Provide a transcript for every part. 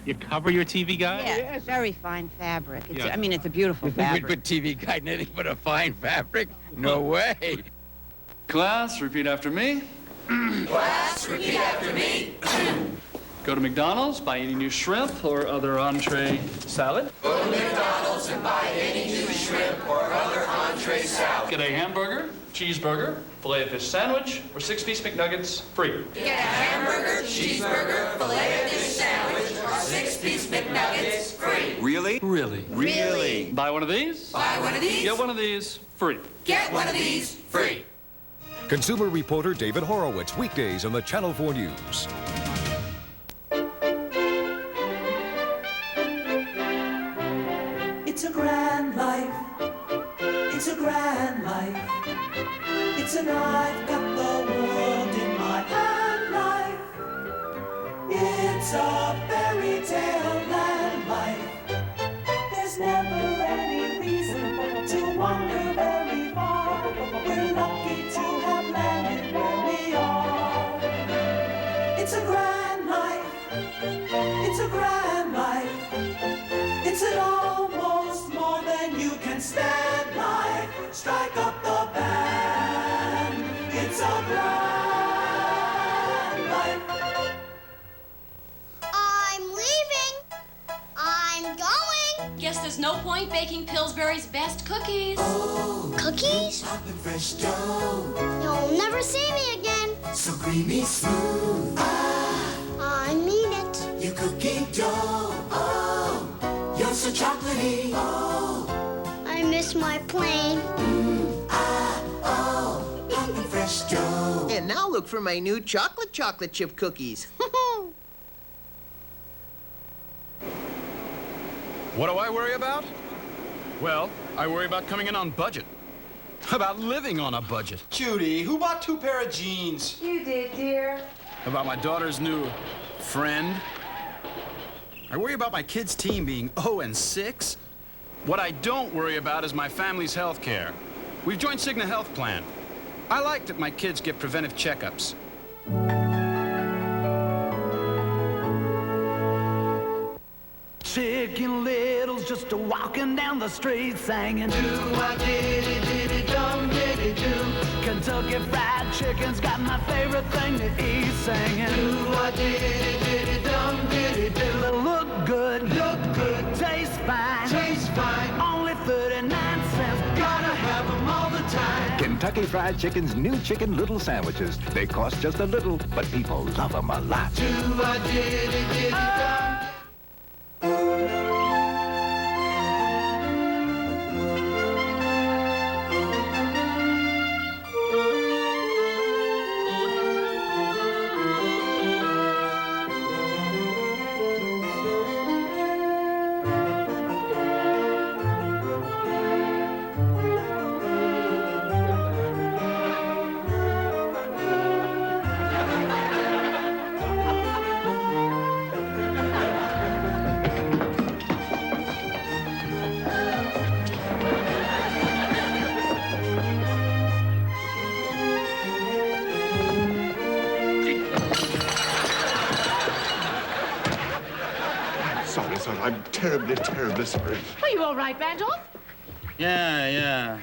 You cover your TV guide? Yeah, Yes. very fine fabric. It's, Yeah. I mean, it's a beautiful We'd fabric. put TV guide in anything but a fine fabric? No way. Class, repeat after me. Class, repeat after me. Go to McDonald's, buy any new shrimp or other entree salad. Go to McDonald's and buy any new shrimp or other entree salad. Get a hamburger, cheeseburger, filet of fish sandwich, or 6-piece McNuggets free. Get a hamburger, cheeseburger, filet of fish sandwich, or 6-piece McNuggets free. Really? Really? Really? Buy one of these. Buy one of these. Get one of these free. Get one of these free. Consumer reporter David Horowitz, weekdays on the Channel 4 News. It's a grand life. It's a grand life. It's an I've got the world in my hand life. It's a fairy tale land life. There's never any reason to wander very far. We're lucky to have landed where we are. It's a grand life. It's a grand life. It's an almost more than you can stand life. Strike up the band. It's a grand life. I'm leaving. I'm going. Guess there's no point baking Pillsbury's best cookies. Oh, Cookies? chocolate fresh dough. You'll never see me again. So creamy smooth. Ah, I mean it. your cookie dough. Oh, you're so chocolatey. Oh, I miss my plane. oh, chocolate fresh dough. And now look for my new chocolate chip cookies. What do I worry about? Well, I worry about coming in on budget. About living on a budget. Judy, who bought 2 pair of jeans? You did, dear. About my daughter's new friend. I worry about my kids' team being 0-6. What I don't worry about is my family's health care. We've joined Cigna Health Plan. I like that my kids get preventive checkups. Chicken Little's just a walking down the street singing do-a-diddy-diddy-dum diddy-do. Kentucky Fried Chicken's got my favorite thing to eat singing do-a-diddy-diddy-dum diddy-do. Look good, taste fine, only 39 cents, gotta have them all the time. Kentucky Fried Chicken's new Chicken Little sandwiches. They cost just a little, but people love them a lot. Do-a-diddy-diddy-dum. Sorry, son. I'm terribly, terribly sorry. Are you all right, Randolph? Yeah.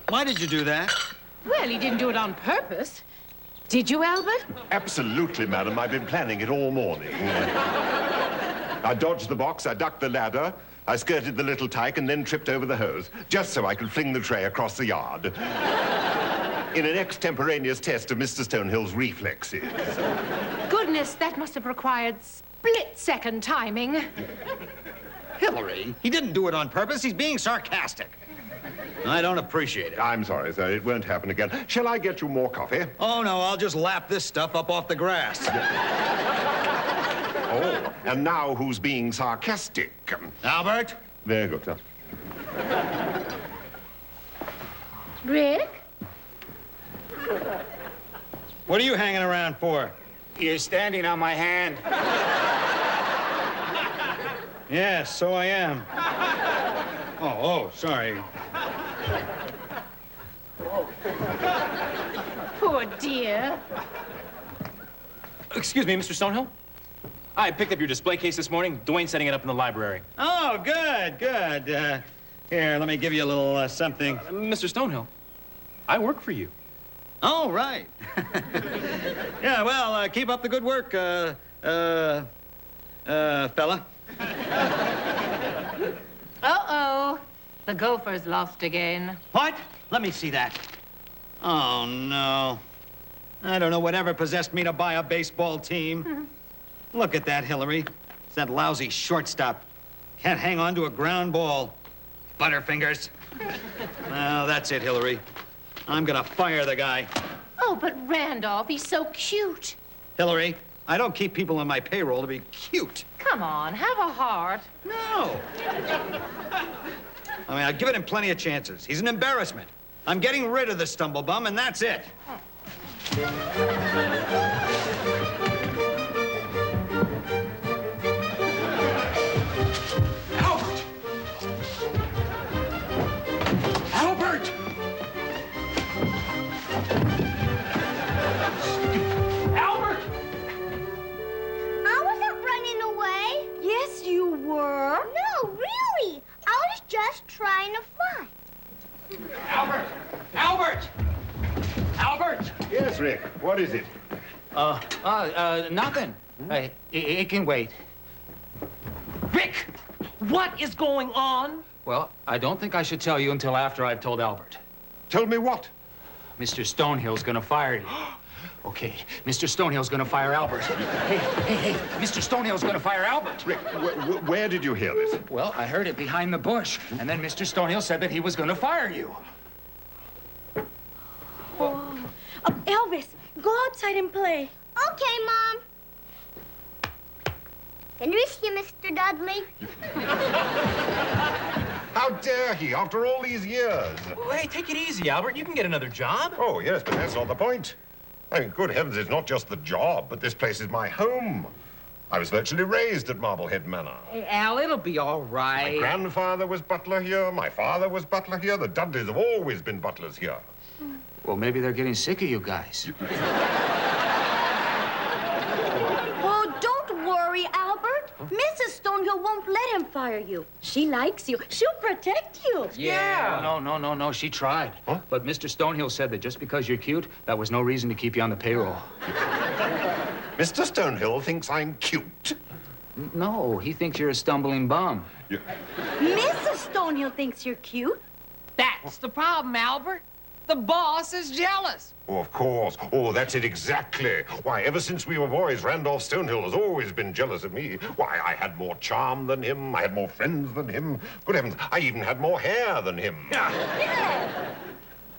Why did you do that? Well, he didn't do it on purpose. Did you, Albert? Absolutely, madam. I've been planning it all morning. I dodged the box, I ducked the ladder, I skirted the little tyke and then tripped over the hose, just so I could fling the tray across the yard. In an extemporaneous test of Mr. Stonehill's reflexes. Goodness, that must have required split-second timing. Hillary, he didn't do it on purpose. He's being sarcastic. I don't appreciate it. I'm sorry, sir. It won't happen again. Shall I get you more coffee? Oh, no, I'll just lap this stuff up off the grass. Oh, and now who's being sarcastic? Albert? Very good, sir. Rick? What are you hanging around for? You're standing on my hand. Yes, so I am. Oh, sorry. Poor dear. Excuse me, Mr. Stonehill? I picked up your display case this morning. Dwayne's setting it up in the library. Oh, good, good. Here, let me give you a little something. Mr. Stonehill, I work for you. Oh, right. Yeah, well, keep up the good work, fella. Uh-oh. The Gophers lost again. What? Let me see that. Oh, no. I don't know whatever possessed me to buy a baseball team. Look at that, Hillary. It's that lousy shortstop. Can't hang on to a ground ball. Butterfingers. Well, that's it, Hillary. I'm gonna fire the guy. Oh, but Randolph, he's so cute. Hillary, I don't keep people on my payroll to be cute. Come on, have a heart. No. I mean, I've given him plenty of chances. He's an embarrassment. I'm getting rid of the stumblebum, and that's it. Albert! Albert! Albert! I wasn't running away. Yes, you were. No, really. I was just trying to fly. Albert! Albert! Albert! Yes, Rick. What is it? Nothing. It can wait. Rick, what is going on? Well, I don't think I should tell you until after I've told Albert. Tell me what? Mr. Stonehill's gonna fire you. Okay, Mr. Stonehill's gonna fire Albert. Hey, Mr. Stonehill's gonna fire Albert. Rick, where did you hear this? Well, I heard it behind the bush, and then Mr. Stonehill said that he was gonna fire you. Oh. Elvis, go outside and play. Okay, Mom. Can we see Mr. Dudley? How dare he, after all these years? Well, hey, take it easy, Albert. You can get another job. Oh, yes, but that's not the point. I mean, good heavens, it's not just the job, but this place is my home. I was virtually raised at Marblehead Manor. Hey, Al, it'll be all right. My grandfather was butler here. My father was butler here. The Dudleys have always been butlers here. Well, maybe they're getting sick of you guys. Oh, don't worry, Albert. Mrs. Stonehill won't let him fire you. She likes you. She'll protect you. Yeah. No. She tried. Huh? But Mr. Stonehill said that just because you're cute, that was no reason to keep you on the payroll. Mr. Stonehill thinks I'm cute. No, he thinks you're a stumbling bum. Yeah. Mrs. Stonehill thinks you're cute. That's the problem, Albert. The boss is jealous. Oh, of course. Oh, that's it exactly. Why, ever since we were boys, Randolph Stonehill has always been jealous of me. Why, I had more charm than him. I had more friends than him. Good heavens, I even had more hair than him. Yeah.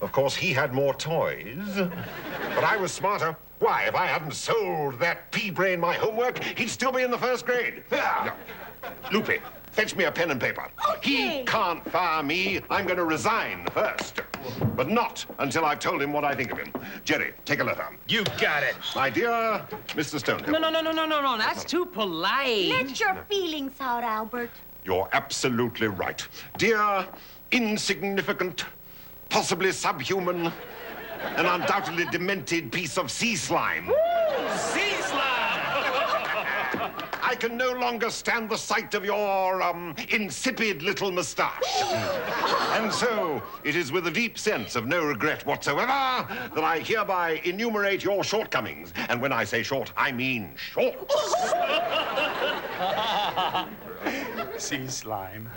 Of course, he had more toys, but I was smarter. Why, if I hadn't sold that pea-brain my homework, he'd still be in the first grade. Yeah. Loopy, fetch me a pen and paper. Okay. He can't fire me. I'm going to resign first. But not until I've told him what I think of him. Jerry, take a letter. You got it. My dear Mr. Stonehill. No. That's too polite. Let your feelings out, Albert. You're absolutely right. Dear, insignificant, possibly subhuman, an undoubtedly demented piece of sea slime. Woo! Sea slime! I can no longer stand the sight of your, insipid little moustache. And so, it is with a deep sense of no regret whatsoever that I hereby enumerate your shortcomings. And when I say short, I mean short. Sea slime.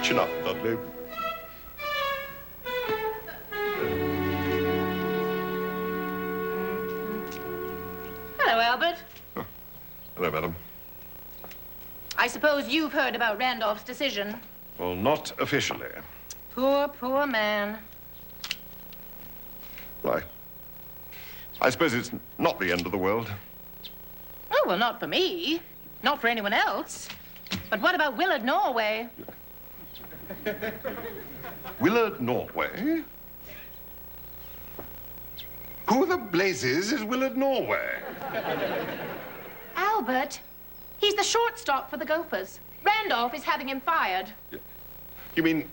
Chin up, Dudley. Hello, Albert. Hello, madam. I suppose you've heard about Randolph's decision. Well, not officially. Poor man. Why? I suppose it's not the end of the world. Oh, well, not for me. Not for anyone else. But what about Willard Norway? Willard Norway? Who the blazes is Willard Norway? Albert, he's the shortstop for the Gophers. Randolph is having him fired. You mean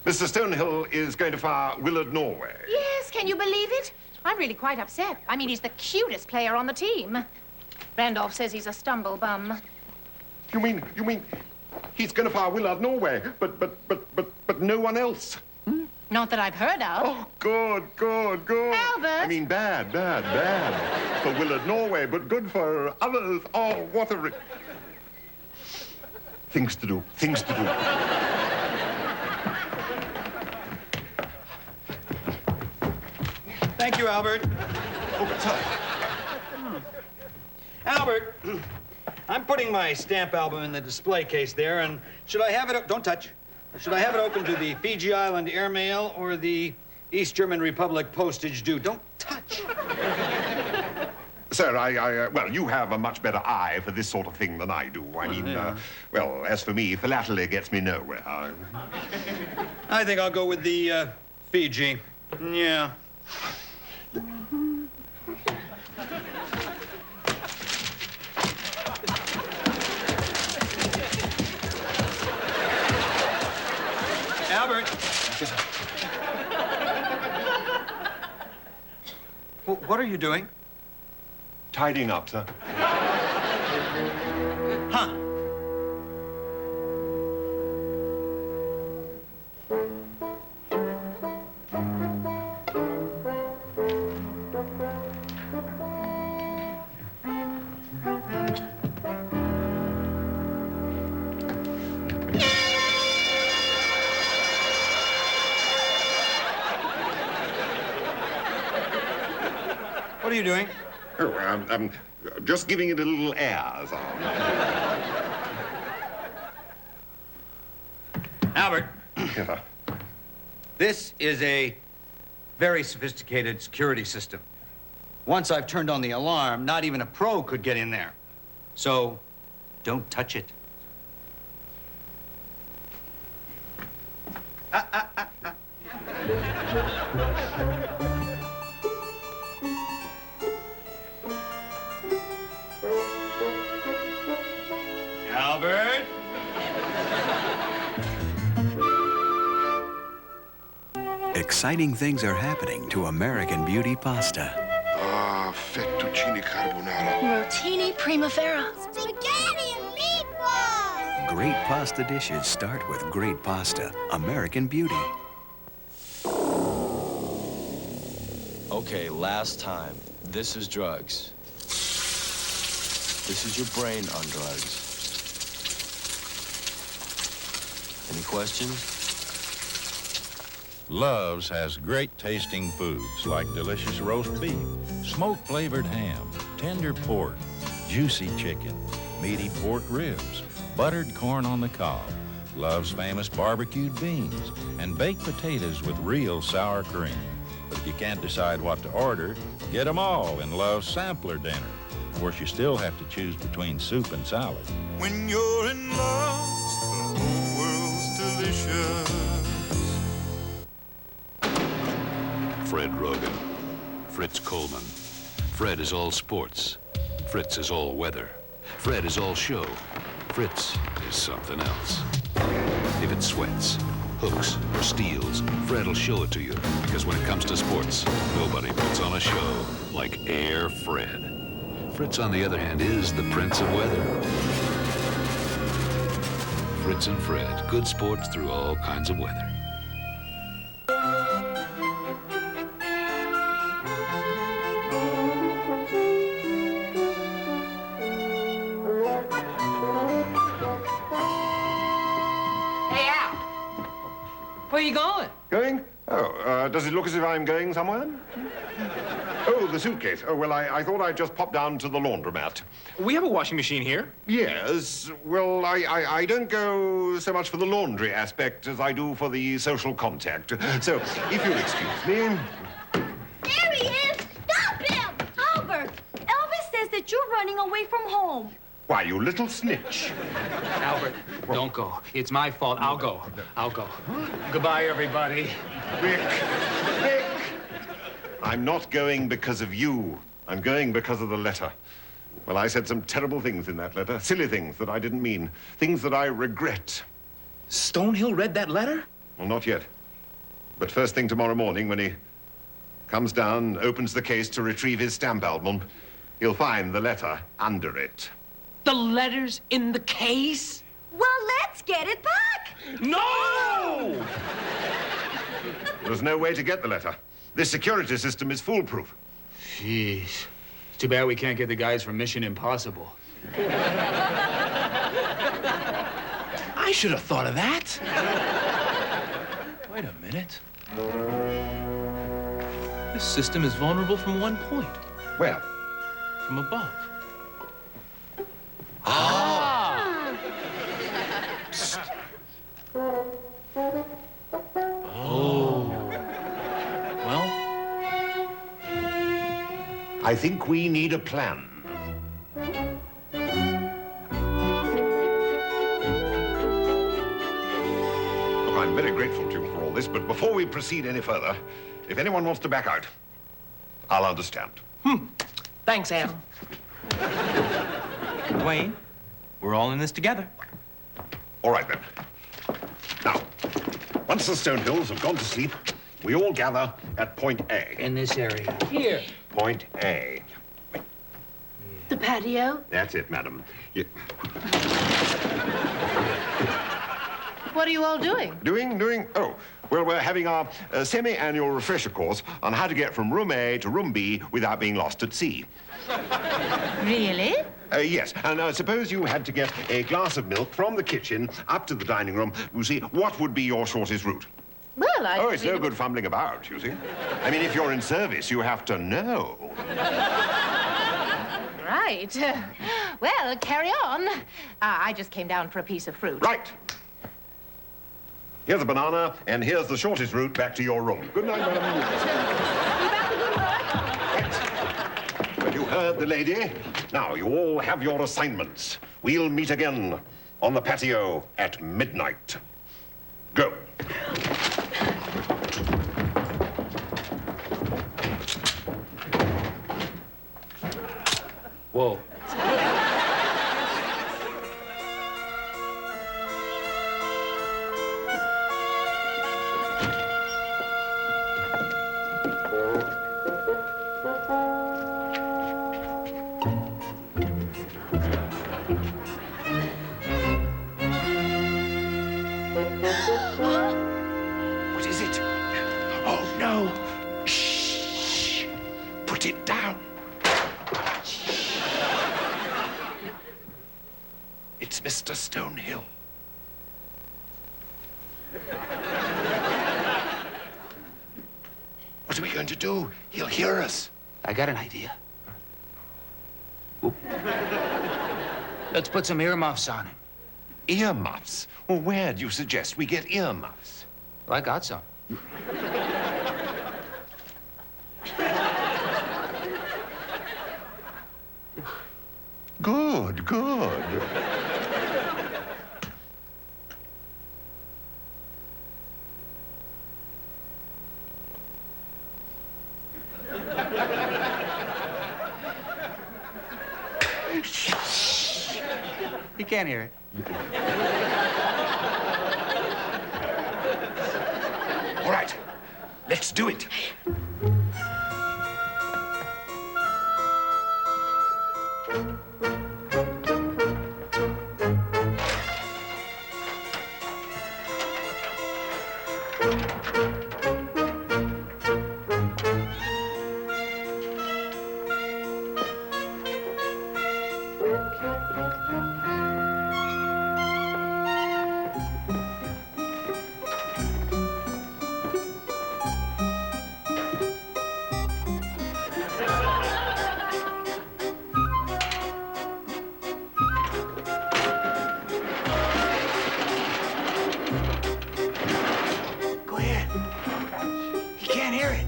Mr. Stonehill is going to fire Willard Norway? Yes, can you believe it? I'm really quite upset. I mean, he's the cutest player on the team. Randolph says he's a stumble bum. You mean he's going to fire Willard Norway, but no one else? Not that I've heard of. Oh, good. Albert! I mean, bad for Willard Norway, but good for others. Oh, what a... Things to do. Thank you, Albert. Oh, sorry. Albert, I'm putting my stamp album in the display case there, and should I have it... Don't touch. Should I have it open to the Fiji Island airmail or the East German Republic postage due? Don't touch. Sir, well, you have a much better eye for this sort of thing than I do. I mean, well, as for me, philately gets me nowhere. I think I'll go with the Fiji. Yeah. Albert. What are you doing? Tidying up, sir. Huh. What are you doing? Oh, I'm just giving it a little air, sir. Albert. Yeah. This is a very sophisticated security system. Once I've turned on the alarm, not even a pro could get in there. So, don't touch it. Albert? Exciting things are happening to American Beauty pasta. Ah, fettuccine carbonara. Rotini primavera. Spaghetti and meatballs! Great pasta dishes start with great pasta. American Beauty. Okay, last time. This is drugs. This is your brain on drugs. Any questions? Love's has great tasting foods like delicious roast beef, smoke-flavored ham, tender pork, juicy chicken, meaty pork ribs, buttered corn on the cob, Love's famous barbecued beans, and baked potatoes with real sour cream. But if you can't decide what to order, get them all in Love's Sampler Dinner. Of course, you still have to choose between soup and salad. When you're in love, the whole world's delicious. Fred Rogan, Fritz Coleman. Fred is all sports. Fritz is all weather. Fred is all show. Fritz is something else. If it sweats, hooks, or steals, Fred'll show it to you. Because when it comes to sports, nobody puts on a show like Air Fred. Fritz, on the other hand, is the Prince of Weather. Fritz and Fred, good sports through all kinds of weather. Hey, Al. Where are you going? Going? Oh, does it look as if I'm going somewhere? Oh, the suitcase. Oh, well, I thought I'd just pop down to the laundromat. We have a washing machine here. Yes. Well, I don't go so much for the laundry aspect as I do for the social contact. So, if you'll excuse me... There he is! Stop him! Albert, Elvis says that you're running away from home. Why, you little snitch. Albert, don't go. It's my fault. I'll go. Goodbye, everybody. Rick. I'm not going because of you. I'm going because of the letter. Well, I said some terrible things in that letter. Silly things that I didn't mean. Things that I regret. Stonehill read that letter? Well, not yet. But first thing tomorrow morning, when he comes down, opens the case to retrieve his stamp album, he'll find the letter under it. The letter's in the case? Well, let's get it back. No! There's no way to get the letter. This security system is foolproof. Jeez. It's too bad we can't get the guys from Mission Impossible. I should have thought of that. Wait a minute. This system is vulnerable from one point. Where? From above. Psst. Oh. Well? I think we need a plan. Look, I'm very grateful to you for all this, but before we proceed any further, if anyone wants to back out, I'll understand. Thanks, Al. Wayne, we're all in this together. All right, then. Now, once the Stonehills have gone to sleep, we all gather at point A. In this area. Here. Point A. The patio? That's it, madam. What are you all doing? Doing? Oh, well, we're having our semi-annual refresher course on how to get from room A to room B without being lost at sea. Really? Yes, and suppose you had to get a glass of milk from the kitchen up to the dining room. You see, what would be your shortest route? Well, Oh, it's no good fumbling about, you see. I mean, if you're in service, you have to know. Right. Well, carry on. I just came down for a piece of fruit. Right. Here's a banana, and here's the shortest route back to your room. Good night, madam. Right. Well, you heard the lady. Now, you all have your assignments. We'll meet again on the patio at midnight. Go. Whoa. What is it? Oh, no. Shh. Put it down. It's Mr. Stonehill. What are we going to do? He'll hear us. I got an idea. Oop. Let's put some earmuffs on him. Earmuffs? Well, where do you suggest we get earmuffs? Well, I got some. Good. He can't hear it. All right, let's do it. Go ahead. He can't hear it.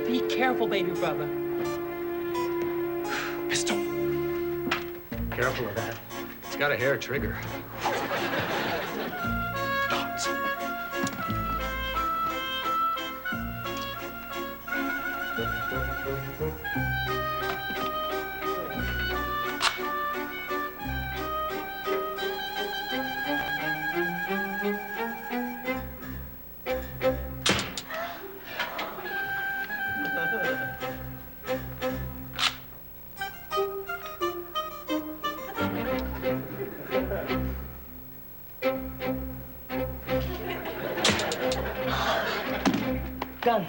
Be careful, baby brother. Pistol. Careful of that. It's got a hair trigger. Done.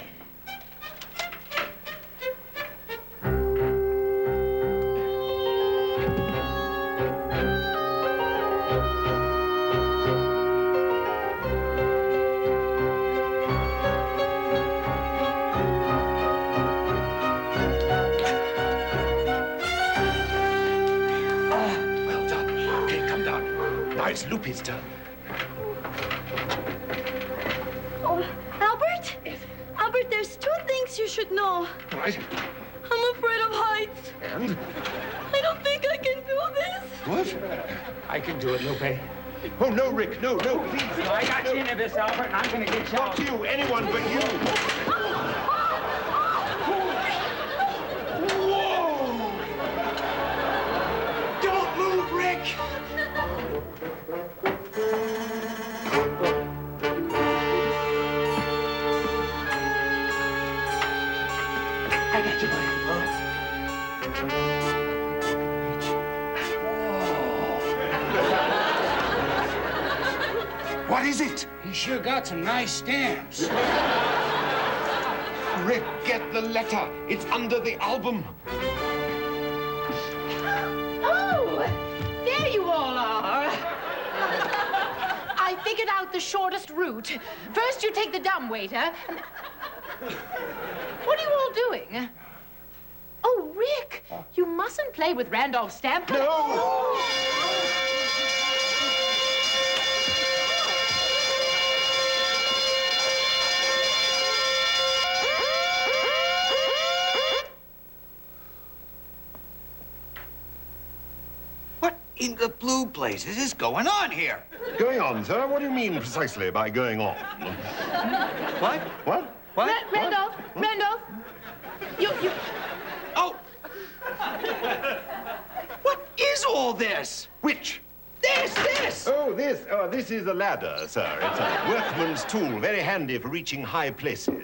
Well done. Okay, come down. Now it's Loopy's turn. Oh, Albert? Albert, there's two things you should know. Right. I'm afraid of heights. And? I don't think I can do this. What? I can do it, Lupe. Oh, no, Rick. No, no, please. I got you into this, Albert, and I'm gonna get you Not out. you, anyone but you. Whoa! Don't move, Rick! I got you, buddy. What is it? He sure got some nice stamps. Rick, get the letter. It's under the album. Oh, there you all are. I figured out the shortest route. First, you take the dumbwaiter. And... What are you all doing? Oh, Rick, you mustn't play with Randolph's stamp. No! What in the blue blazes is going on here? Going on, sir? What do you mean precisely by going on? What? What? What? Randolph, Randolph, you... Oh! What is all this? Which? This! Oh, this? Oh, this is a ladder, sir. It's a workman's tool, very handy for reaching high places.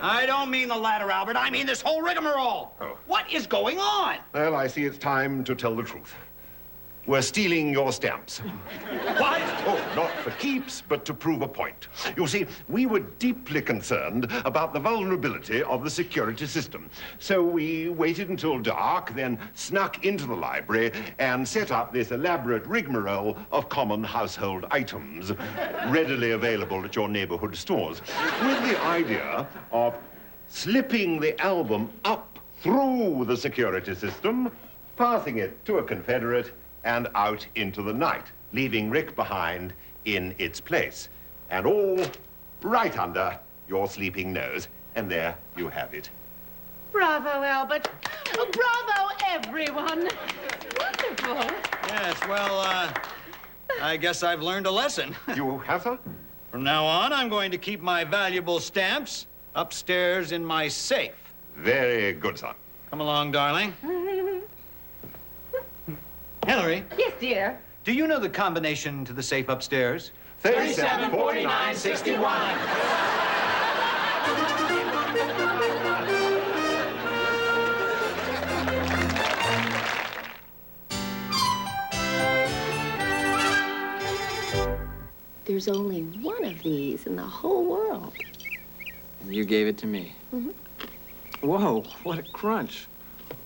I don't mean the ladder, Albert. I mean this whole rigmarole. Oh. What is going on? Well, I see it's time to tell the truth. We're stealing your stamps. What? Oh, not for keeps, but to prove a point. You see, we were deeply concerned about the vulnerability of the security system. So we waited until dark, then snuck into the library and set up this elaborate rigmarole of common household items, readily available at your neighborhood stores, with the idea of slipping the album up through the security system, passing it to a Confederate, and out into the night, leaving Rick behind in its place. And all right under your sleeping nose. And there you have it. Bravo, Albert. Oh, bravo, everyone. Wonderful. Yes, well, I guess I've learned a lesson. You have, sir? From now on, I'm going to keep my valuable stamps upstairs in my safe. Very good, son. Come along, darling. Hillary. Yes, dear. Do you know the combination to the safe upstairs? 37, 49, 61. There's only one of these in the whole world. You gave it to me. Mm-hmm. Whoa, what a crunch.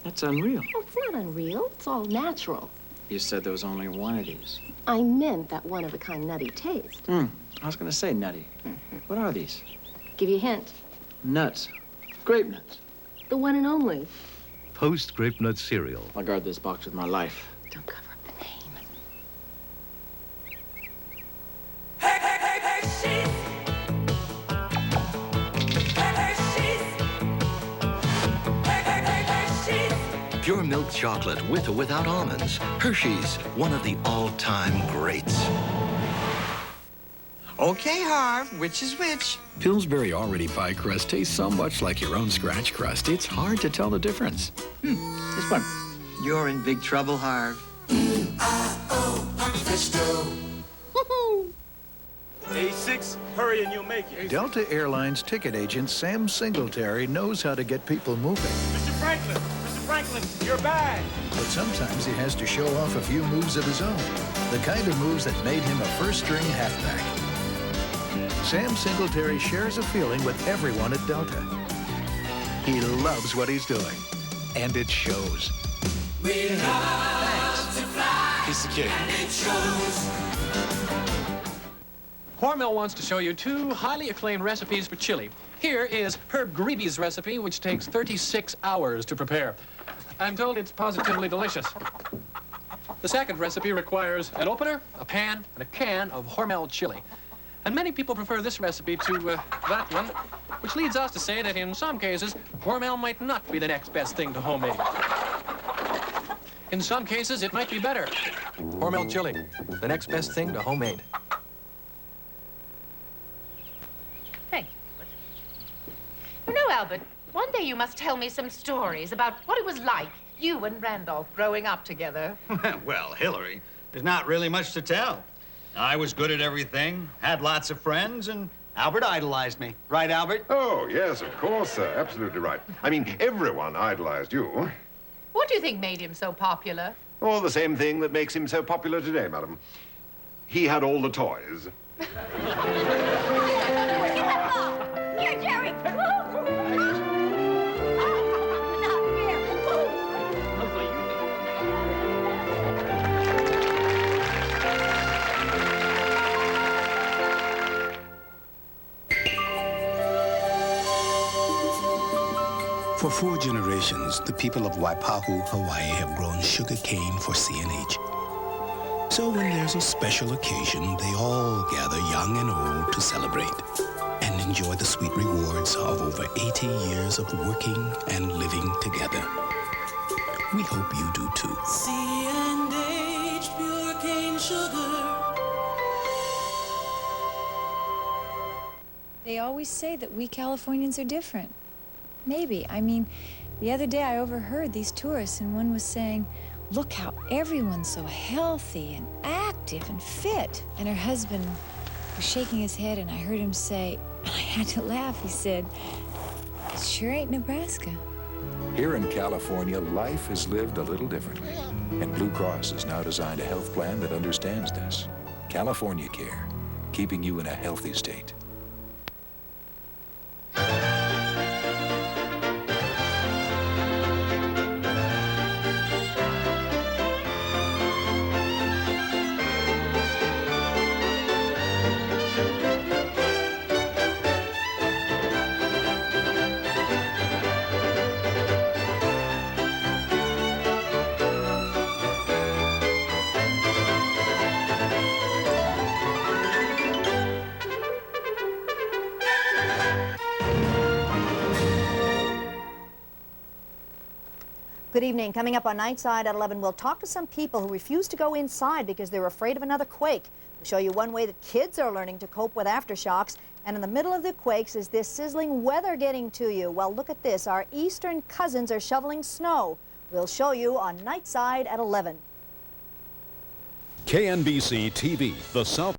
That's unreal. Oh, it's not unreal. It's all natural. You said there was only one of these. I meant that one-of-a-kind nutty taste. I was gonna say nutty. What are these? Give you a hint. Nuts. Grape nuts. The one and only. Post Grape Nut cereal. I'll guard this box with my life. Don't cover up the name. Pure milk chocolate with or without almonds. Hershey's, one of the all-time greats. Okay, Harv, which is which? Pillsbury already pie crust tastes so much like your own scratch crust, it's hard to tell the difference. This one. You're in big trouble, Harv. A6, hurry and you'll make it. Delta Airlines ticket agent Sam Singletary knows how to get people moving. Mr. Franklin, your bag. But sometimes he has to show off a few moves of his own. The kind of moves that made him a first-string halfback. Sam Singletary shares a feeling with everyone at Delta. He loves what he's doing, and it shows. We love to fly. Piece of cake. And it shows. Hormel wants to show you 2 highly acclaimed recipes for chili. Here is Herb Greeby's recipe, which takes 36 hours to prepare. I'm told it's positively delicious. The second recipe requires an opener, a pan, and a can of Hormel chili. And many people prefer this recipe to that one, which leads us to say that in some cases, Hormel might not be the next best thing to homemade. In some cases, it might be better. Hormel chili, the next best thing to homemade. Hey. You know, Albert, one day you must tell me some stories about what it was like, you and Randolph growing up together. Well, Hillary, there's not really much to tell. I was good at everything, had lots of friends, and Albert idolized me. Right, Albert? Oh, yes, of course, sir. Absolutely right. I mean, everyone idolized you. What do you think made him so popular? All the same thing that makes him so popular today, madam. He had all the toys. Here, Jerry. For 4 generations, the people of Waipahu, Hawaii have grown sugar cane for CNH. So when there's a special occasion, they all gather young and old to celebrate and enjoy the sweet rewards of over 80 years of working and living together. We hope you do too. C&H pure cane sugar. They always say that we Californians are different. Maybe. I mean, the other day I overheard these tourists and one was saying, look how everyone's so healthy and active and fit. And her husband was shaking his head and I heard him say, and I had to laugh, he said, it sure ain't Nebraska. Here in California, life is lived a little differently. And Blue Cross has now designed a health plan that understands this. California Care, keeping you in a healthy state. Good evening. Coming up on Nightside at 11, we'll talk to some people who refuse to go inside because they're afraid of another quake. We'll show you one way that kids are learning to cope with aftershocks. And in the middle of the quakes, is this sizzling weather getting to you? Well, look at this. Our eastern cousins are shoveling snow. We'll show you on Nightside at 11. KNBC TV, the South.